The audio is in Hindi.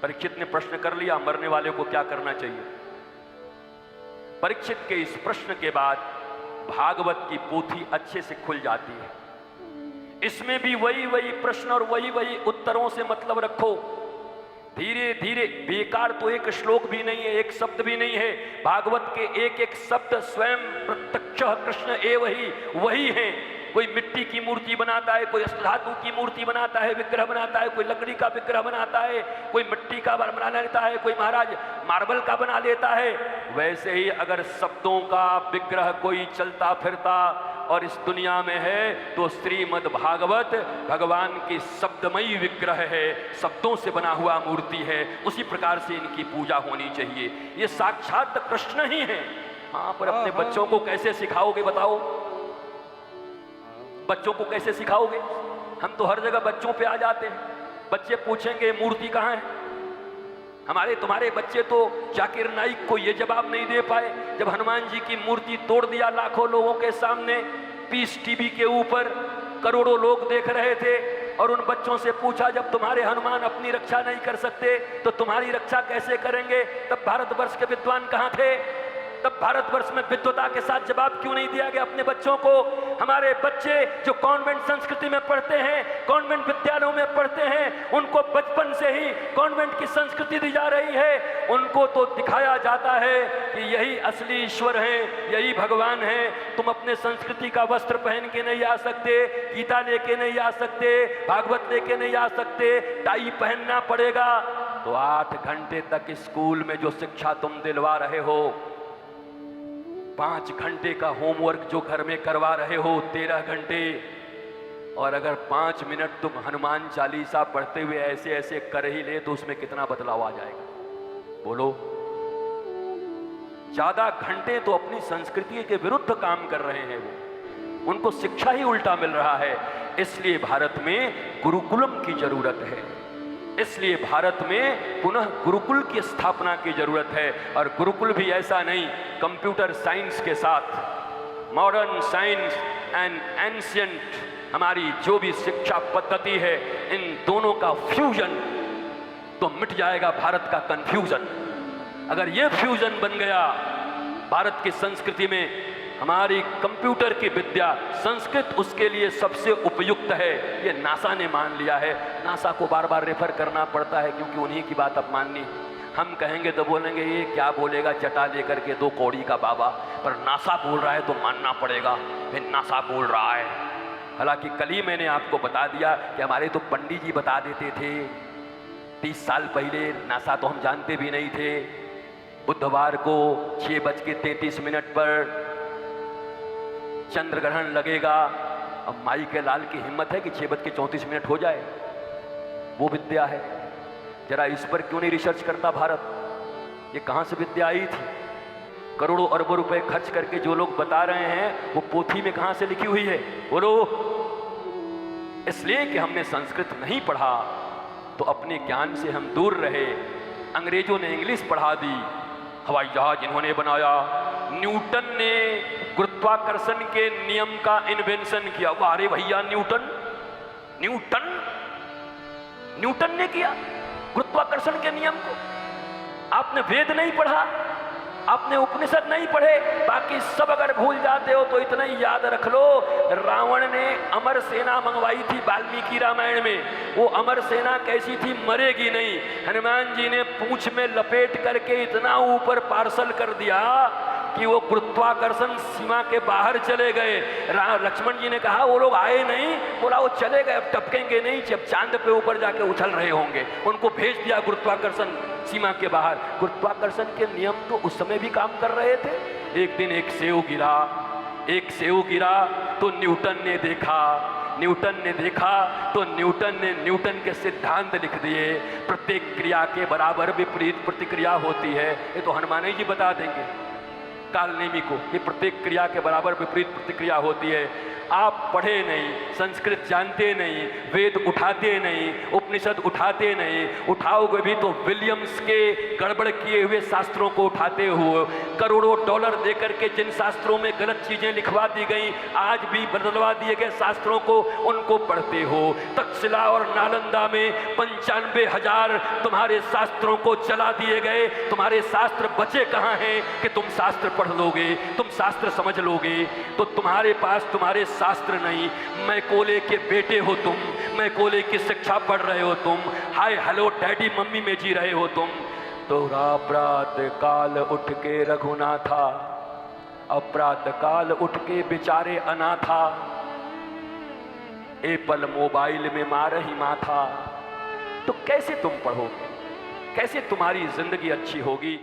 परीक्षित ने प्रश्न कर लिया, मरने वाले को क्या करना चाहिए। परीक्षित के इस प्रश्न के बाद भागवत की पोथी अच्छे से खुल जाती है। इसमें भी वही प्रश्न और वही उत्तरों से मतलब रखो। धीरे धीरे, बेकार तो एक श्लोक भी नहीं है, एक शब्द भी नहीं है। भागवत के एक एक शब्द स्वयं प्रत्यक्ष कृष्ण एव ही वही है। कोई मिट्टी की मूर्ति बनाता है, कोई अष्टधातु की मूर्ति बनाता है, विग्रह बनाता है, कोई लकड़ी का विग्रह बनाता है, कोई मिट्टी का बना लेता है, कोई महाराज मार्बल का बना लेता है। वैसे ही अगर शब्दों का विग्रह कोई चलता फिरता और इस दुनिया में है तो श्रीमद् भागवत भगवान की शब्दमयी विग्रह है, शब्दों से बना हुआ मूर्ति है। उसी प्रकार से इनकी पूजा होनी चाहिए। ये साक्षात कृष्ण ही है। हाँ, पर अपने बच्चों को कैसे सिखाओगे बताओ? बच्चों को कैसे सिखाओगे? हम तो हर जगह बच्चों पे आ जाते हैं। बच्चे पूछेंगे मूर्ति कहाँ है। हमारे तुम्हारे बच्चे तो जाकिर नाइक को ये जवाब नहीं दे पाए जब हनुमान जी की मूर्ति तोड़ दिया लाखों लोगों के सामने, पीस टीवी के ऊपर करोड़ों लोग देख रहे थे। और उन बच्चों से पूछा, जब तुम्हारे हनुमान अपनी रक्षा नहीं कर सकते तो तुम्हारी रक्षा कैसे करेंगे? तब भारतवर्ष के विद्वान कहाँ थे? तब भारतवर्ष में विद्वता के साथ जवाब क्यों नहीं दिया गया अपने बच्चों को? हमारे बच्चे जो कॉन्वेंट संस्कृति में पढ़ते हैं, कॉन्वेंट विद्यालयों में पढ़ते हैं, उनको बचपन से ही कॉन्वेंट की संस्कृति दी जा रही है। उनको तो दिखाया जाता है कि यही असली ईश्वर हैं, यही भगवान हैं। तुम अपने संस्कृति का वस्त्र पहन के नहीं आ सकते, गीता लेके नहीं आ सकते, भागवत लेके नहीं आ सकते, टाई पहनना पड़ेगा। तो 8 घंटे तक स्कूल में जो शिक्षा तुम दिलवा रहे हो, 5 घंटे का होमवर्क जो घर में करवा रहे हो, 13 घंटे, और अगर 5 मिनट तुम हनुमान चालीसा पढ़ते हुए ऐसे ऐसे कर ही ले तो उसमें कितना बदलाव आ जाएगा? बोलो। ज्यादा घंटे तो अपनी संस्कृति के विरुद्ध काम कर रहे हैं वो, उनको शिक्षा ही उल्टा मिल रहा है। इसलिए भारत में गुरुकुलम की जरूरत है। इसलिए भारत में पुनः गुरुकुल की स्थापना की जरूरत है। और गुरुकुल भी ऐसा नहीं, कंप्यूटर साइंस के साथ मॉडर्न साइंस एंड एंशिएंट हमारी जो भी शिक्षा पद्धति है, इन दोनों का फ्यूजन, तो मिट जाएगा भारत का कंफ्यूजन। अगर ये फ्यूजन बन गया भारत की संस्कृति में, हमारी कंप्यूटर की विद्या, संस्कृत उसके लिए सबसे उपयुक्त है। ये नासा ने मान लिया है। नासा को बार बार रेफर करना पड़ता है क्योंकि उन्हीं की बात अब माननी। हम कहेंगे तो बोलेंगे ये क्या बोलेगा जटा लेकर के 2 कौड़ी का बाबा, पर नासा बोल रहा है तो मानना पड़ेगा। फिर नासा बोल रहा है। हालांकि कल ही मैंने आपको बता दिया कि हमारे तो पंडित जी बता देते थे 30 साल पहले, नासा तो हम जानते भी नहीं थे। बुधवार को 6:33 पर चंद्र ग्रहण लगेगा। अब माई के लाल की हिम्मत है कि 6:34 हो जाए? वो विद्या है। जरा इस पर क्यों नहीं रिसर्च करता भारत? ये कहां से विद्या आई थी? करोड़ों अरबों रुपए खर्च करके जो लोग बता रहे हैं वो पोथी में कहां से लिखी हुई है? बोलो। इसलिए कि हमने संस्कृत नहीं पढ़ा तो अपने ज्ञान से हम दूर रहे। अंग्रेजों ने इंग्लिश पढ़ा दी। हवाई जहाज इन्होंने बनाया। न्यूटन ने गुरुत्वाकर्षण के नियम का इन्वेंशन किया। अरे भैया, न्यूटन ने किया गुरुत्वाकर्षण के नियम को। आपने वेद नहीं पढ़ा, आपने उपनिषद नहीं पढ़े, बाकी सब अगर भूल जाते हो तो इतना ही याद रख लो, रावण ने अमर सेना मंगवाई थी वाल्मीकि रामायण में। वो अमर सेना कैसी थी? मरेगी नहीं। हनुमान जी ने पूंछ में लपेट करके इतना ऊपर पार्सल कर दिया कि वो गुरुत्वाकर्षण सीमा के बाहर चले गए। लक्ष्मण जी ने कहा वो लोग आए नहीं, बोला वो चले गए, अब टपकेंगे नहीं, जब चांद पे ऊपर जाके उछल रहे होंगे। उनको भेज दिया गुरुत्वाकर्षण सीमा के बाहर। गुरुत्वाकर्षण के नियम तो उस समय भी काम कर रहे थे। एक दिन एक सेव गिरा तो न्यूटन ने देखा तो न्यूटन के सिद्धांत लिख दिए। प्रत्येक क्रिया के बराबर विपरीत प्रतिक्रिया होती है। ये तो हनुमान जी बता देंगे। कालनेमी को। ये प्रत्येक क्रिया के बराबर विपरीत प्रतिक्रिया होती है। आप पढ़े नहीं, संस्कृत जानते नहीं, वेद उठाते नहीं, उपनिषद उठाते नहीं, उठाओगे भी तो विलियम्स के गड़बड़ किए हुए शास्त्रों को उठाते हुए, करोड़ों डॉलर देकर के जिन शास्त्रों में गलत चीजें लिखवा दी गई, आज भी बदलवा दिए गए शास्त्रों को, उनको पढ़ते हो। तक्षशिला और नालंदा में 95,000 तुम्हारे शास्त्रों को जला दिए गए। तुम्हारे शास्त्र बचे कहाँ हैं कि तुम शास्त्र पढ़ लोगे, तुम शास्त्र समझ लोगे? तो तुम्हारे पास तुम्हारे शास्त्र नहीं, मैकोले के बेटे हो तुम, मैकोले की शिक्षा पढ़ रहे हो तुम, हाय हेलो डैडी मम्मी में जी रहे हो तुम। तो प्रात काल उठ के रघुनाथा, अपरात काल उठ के बेचारे अनाथा, एप्पल मोबाइल में मार ही माथा। तो कैसे तुम पढ़ोगे, कैसे तुम्हारी जिंदगी अच्छी होगी?